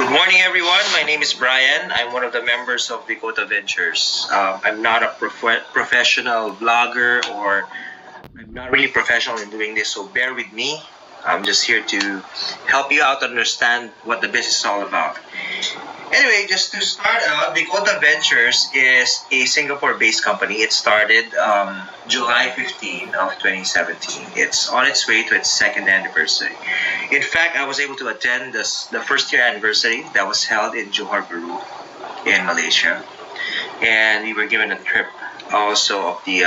Good morning, everyone. My name is Brian. I'm one of the members of VEKOTA Ventures. I'm not a professional vlogger, or I'm not really professional in doing this, so bear with me. I'm just here to help you out understand what the business is all about. Anyway, just to start out, VEKOTA Ventures is a Singapore-based company. It started July 15 of 2017. It's on its way to its second anniversary. In fact, I was able to attend the first year anniversary that was held in Johor Bahru in Malaysia. And we were given a trip also of the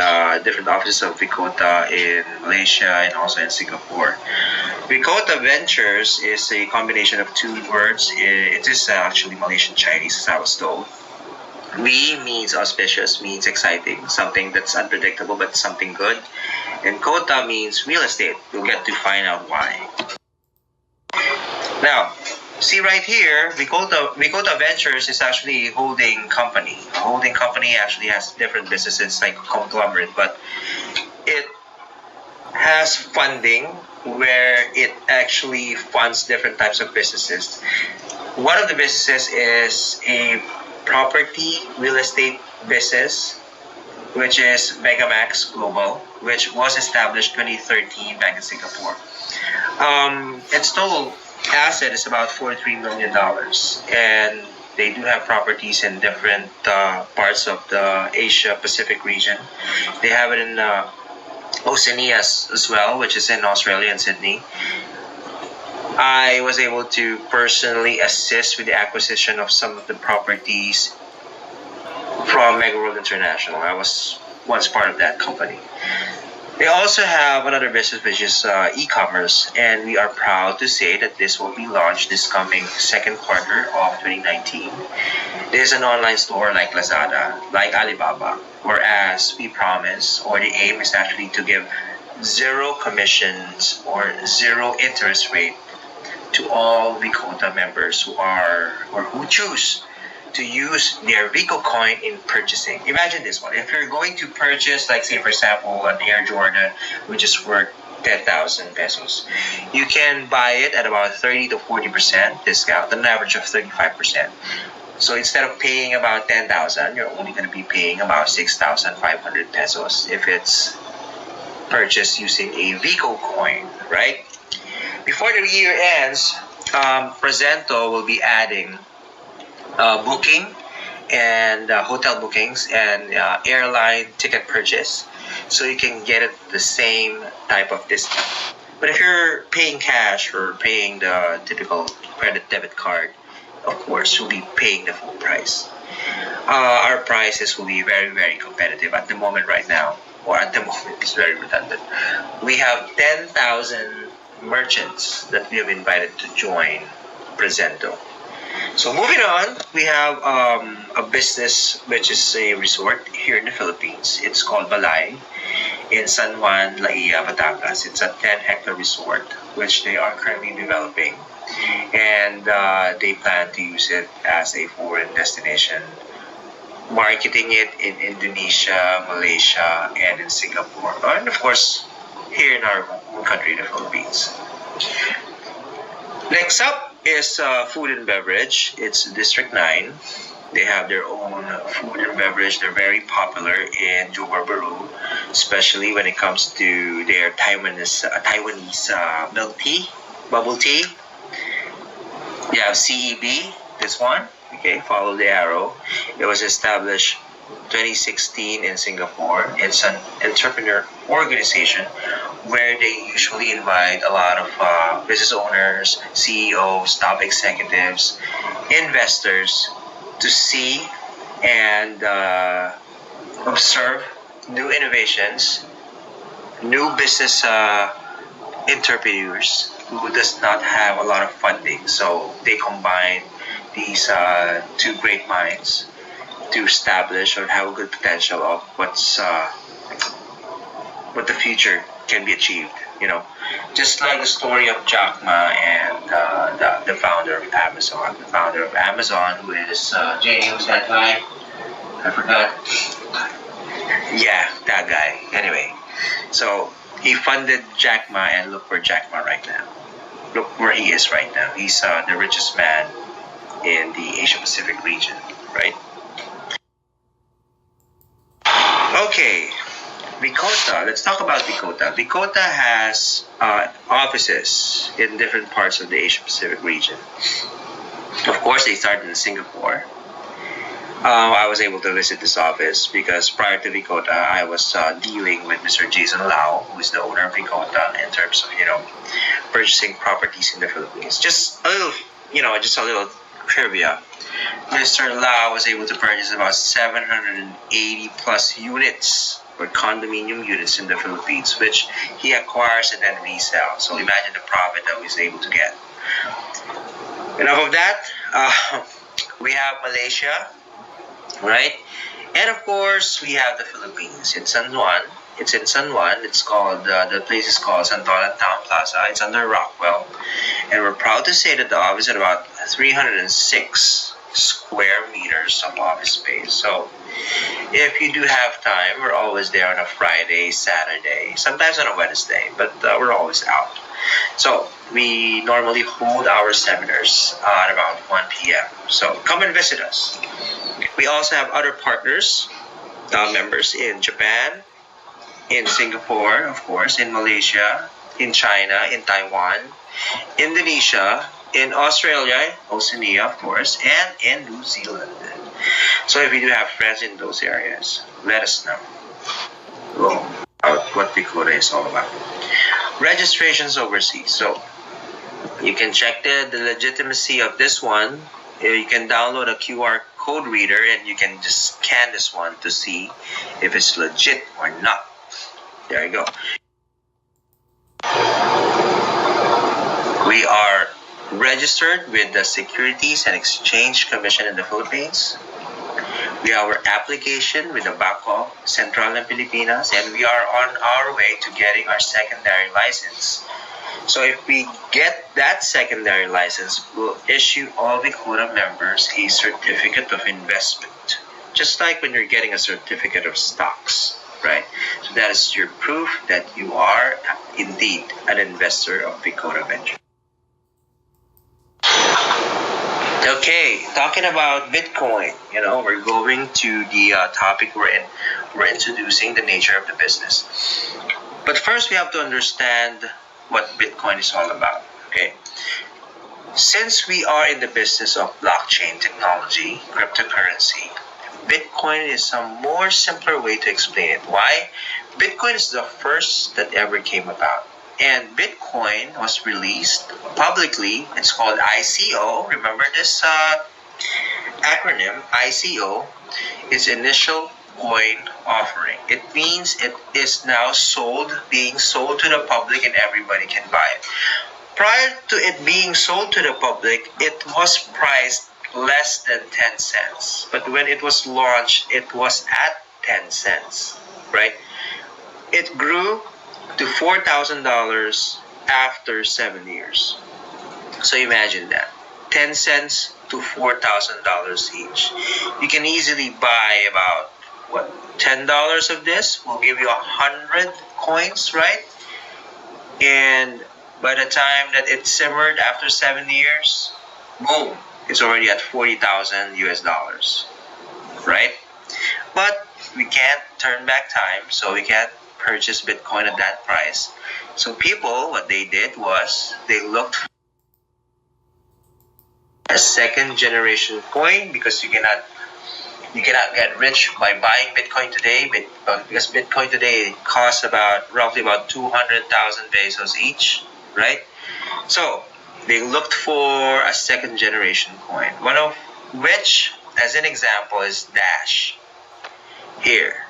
different offices of VEKOTA in Malaysia and also in Singapore. VEKOTA Ventures is a combination of two words. It is actually Malaysian Chinese, as I was told. We means auspicious, means exciting, something that's unpredictable but something good. And Kota means real estate. You'll get to find out why. Now, see right here, VEKOTA Ventures is actually a holding company. A holding company actually has different businesses like conglomerate, but it has funding where it actually funds different types of businesses. One of the businesses is a property real estate business, which is Megamax Global, which was established 2013 back in Singapore. Its total asset is about $43 million, and they do have properties in different parts of the Asia Pacific region. They have it in Oceania as well, which is in Australia and Sydney. I was able to personally assist with the acquisition of some of the properties from Mega World International. I was once part of that company. They also have another business, which is e-commerce, and we are proud to say that this will be launched this coming second quarter of 2019. It is an online store like Lazada, like Alibaba, whereas we promise, or the aim is actually to give zero commissions or zero interest rate to all VEKOTA members who choose to use their Vico coin in purchasing. Imagine this one. If you're going to purchase, like say for example, an Air Jordan, which is worth 10,000 pesos, you can buy it at about 30 to 40% discount, an average of 35%. So instead of paying about 10,000, you're only going to be paying about 6,500 pesos if it's purchased using a Vico coin, right? Before the year ends, Presento will be adding booking and hotel bookings and airline ticket purchase, so you can get it the same type of discount. But if you're paying cash or paying the typical credit debit card, of course you'll be paying the full price. Our prices will be very, very competitive at the moment right now, or at the moment it's very redundant. We have 10,000 merchants that we have invited to join Presento. So moving on, we have a business which is a resort here in the Philippines. It's called Balay in San Juan, Laia, Batangas. It's a 10-hectare resort which they are currently developing, and they plan to use it as a foreign destination, marketing it in Indonesia, Malaysia, and in Singapore, and of course here in our home country, the Philippines. Next up is food and beverage. It's District 9. They have their own food and beverage. They're very popular in Johor Bahru, especially when it comes to their Taiwanese milk tea, bubble tea. You have CEB, this one. Okay, follow the arrow. It was established 2016 in Singapore. It's an entrepreneur organization where they usually invite a lot of business owners, CEOs, top executives, investors to see and observe new innovations, new business entrepreneurs who does not have a lot of funding. So they combine these two great minds to establish or have a good potential of what the future can be achieved. You know, just like the story of Jack Ma and the founder of Amazon. The founder of Amazon, who is Jay, who's that guy? I forgot. Yeah, that guy. Anyway, so he funded Jack Ma, and look where Jack Ma right now. Look where he is right now. He's the richest man in the Asia Pacific region, right? Okay, VEKOTA. Let's talk about VEKOTA. VEKOTA has offices in different parts of the Asia Pacific region. Of course, they started in Singapore. I was able to visit this office because prior to VEKOTA, I was dealing with Mr. Jason Lau, who is the owner of VEKOTA, in terms of purchasing properties in the Philippines. Just a little trivia. Mr. Lau was able to purchase about 780 plus units or condominium units in the Philippines, which he acquires and then resells. So imagine the profit that he was able to get. Enough of that. We have Malaysia, right? And of course, we have the Philippines. In San Juan. It's in San Juan. It's called, the place is called Santolan Town Plaza. It's under Rockwell. And we're proud to say that the office is about 306 square meters of office space. So if you do have time, we're always there on a Friday, Saturday, sometimes on a Wednesday, but we're always out. So we normally hold our seminars at about 1 p.m. So come and visit us. We also have other partners, members in Japan, in Singapore, of course, in Malaysia, in China, in Taiwan, Indonesia, in Australia, Oceania, of course, and in New Zealand. So if you do have friends in those areas, let us know about what VEKOTA is all about. Registrations overseas. So you can check the legitimacy of this one. You can download a QR code reader and you can just scan this one to see if it's legit or not. There you go. We are registered with the Securities and Exchange Commission in the Philippines. We have our application with the Banco Central ng Pilipinas, and we are on our way to getting our secondary license. So if we get that secondary license, we'll issue all VEKOTA members a certificate of investment, just like when you're getting a certificate of stocks, right? So that is your proof that you are indeed an investor of VEKOTA Ventures. Okay, talking about Bitcoin, we're going to the topic we're in. We're introducing the nature of the business. But first, we have to understand what Bitcoin is all about, okay? Since we are in the business of blockchain technology, cryptocurrency, Bitcoin is a more simpler way to explain it. Why? Bitcoin is the first that ever came about. And Bitcoin was released publicly. It's called ICO. Remember this acronym, ICO? Its initial coin offering. It means it is now being sold to the public and everybody can buy it. Prior to it being sold to the public, it was priced less than 10 cents. But when it was launched, it was at 10 cents, right? It grew to $4,000 after 7 years. So imagine that. 10 cents to $4,000 each. You can easily buy about, $10 of this will give you 100 coins, right? And by the time that it simmered after 7 years, boom, it's already at 40,000 US dollars, right? But we can't turn back time, so we can't purchase Bitcoin at that price. So people, what they did was they looked for a second generation coin, because you cannot get rich by buying Bitcoin today, because Bitcoin today costs roughly about 200,000 pesos each, right? So they looked for a second generation coin, one of which, as an example, is Dash. Here,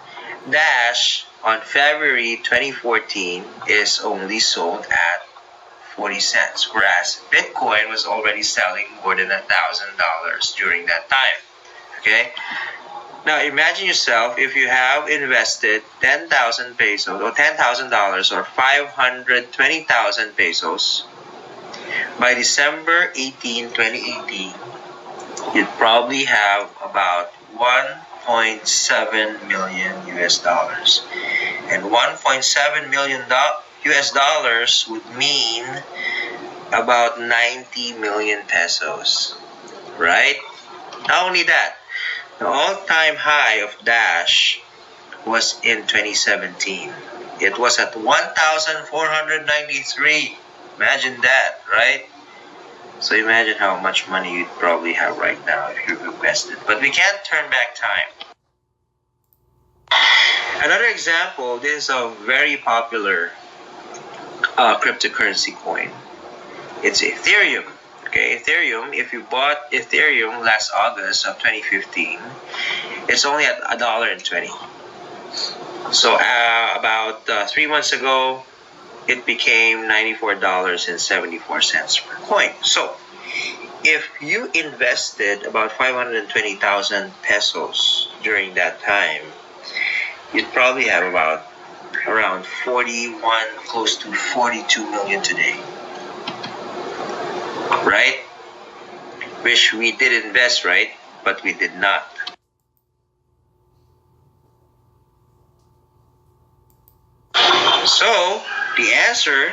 Dash on February 2014 is only sold at 40 cents, whereas Bitcoin was already selling more than $1,000 during that time. Okay? Now imagine yourself, if you have invested 10,000 pesos or $10,000 or 520,000 pesos, by December 18, 2018, you'd probably have about 1.7 million US dollars. And 1.7 million US dollars would mean about 90 million pesos. right? Not only that, the all-time high of Dash was in 2017. It was at 1,493. Imagine that, right? So imagine how much money you'd probably have right now if you invested. But we can't turn back time. Another example, this is a very popular cryptocurrency coin. It's Ethereum. Okay, Ethereum, if you bought Ethereum last August of 2015, it's only at $1.20. So about 3 months ago, it became $94.74 per coin. So if you invested about 520,000 pesos during that time, you'd probably have about around 41, close to 42 million today. Right? Wish we did invest, right? But we did not. So, the answer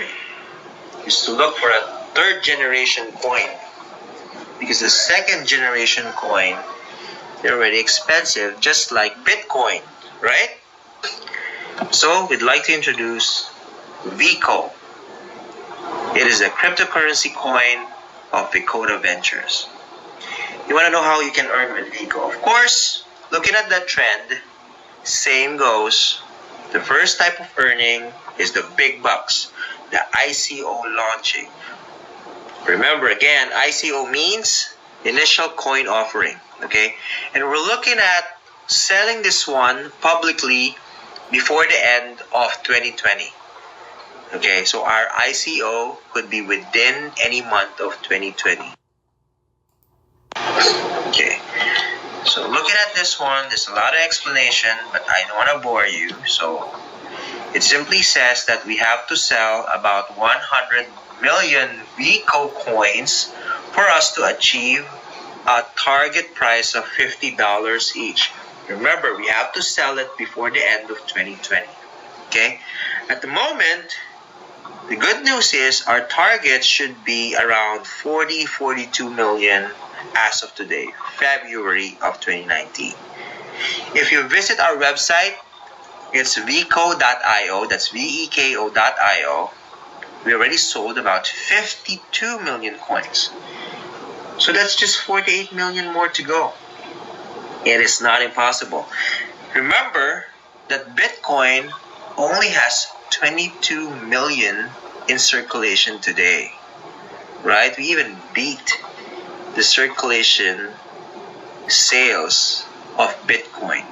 is to look for a third generation coin. Because the second generation coin, they're already expensive, just like Bitcoin, right? So, we'd like to introduce VEKO. It is a cryptocurrency coin of VEKOTA Ventures. You want to know how you can earn with VEKO? Of course, looking at that trend, same goes. The first type of earning is the big bucks, the ICO launching. Remember again, ICO means initial coin offering, okay? And we're looking at selling this one publicly before the end of 2020. Okay, so our ICO could be within any month of 2020. Okay, so looking at this one, there's a lot of explanation, but I don't want to bore you. So it simply says that we have to sell about 100 million VEKO coins for us to achieve a target price of $50 each. Remember, we have to sell it before the end of 2020. Okay, at the moment, the good news is our target should be around 42 million as of today, February of 2019. If you visit our website, it's veko.io, that's veko.io. We already sold about 52 million coins. So that's just 48 million more to go. It is not impossible. Remember that Bitcoin only has 22 million in circulation today, right? We even beat the circulation sales of Bitcoin.